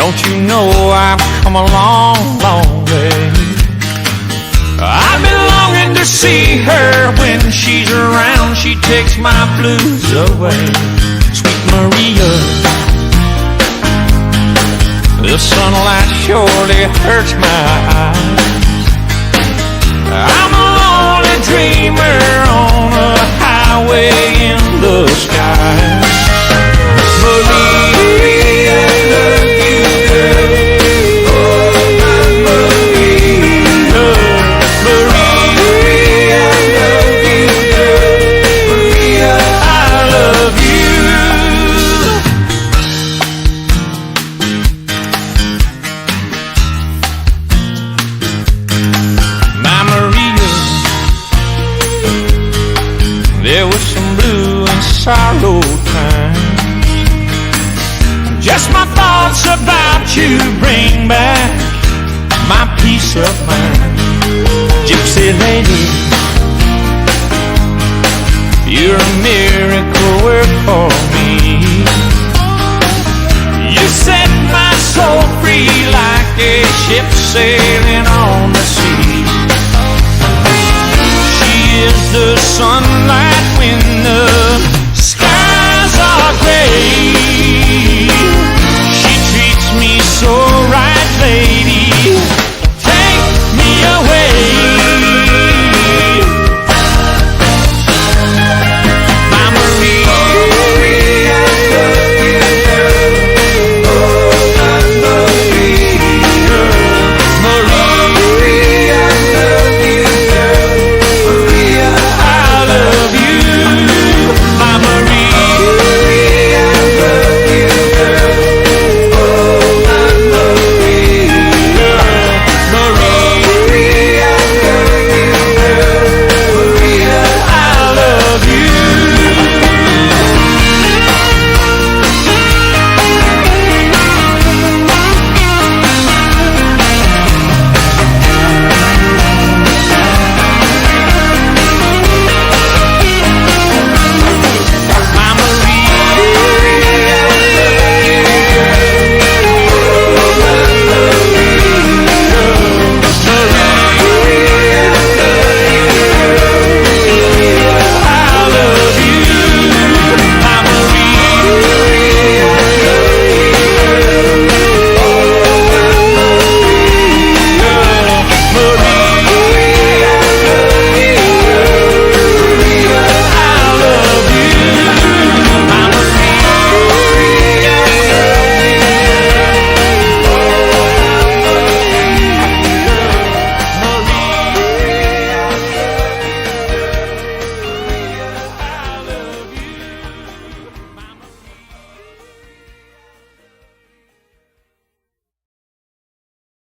Don't you know I've come a long, long way? I've been longing to see her. When she's around, she takes my blues away. Sweet Maria, the sunlight surely hurts my eyes. I'm a lonely dreamer on a highway in the sky. Maria, I love you, girl. Oh, my Maria. Maria, I love you, girl. Maria, I love you. My Maria, there was some blue and sorrow time. Just my thoughts about you bring back my peace of mind. Gypsy lady, you're a miracle work for me. You set my soul free like a ship sailing on the sea. She is the sunlight when the skies are gray.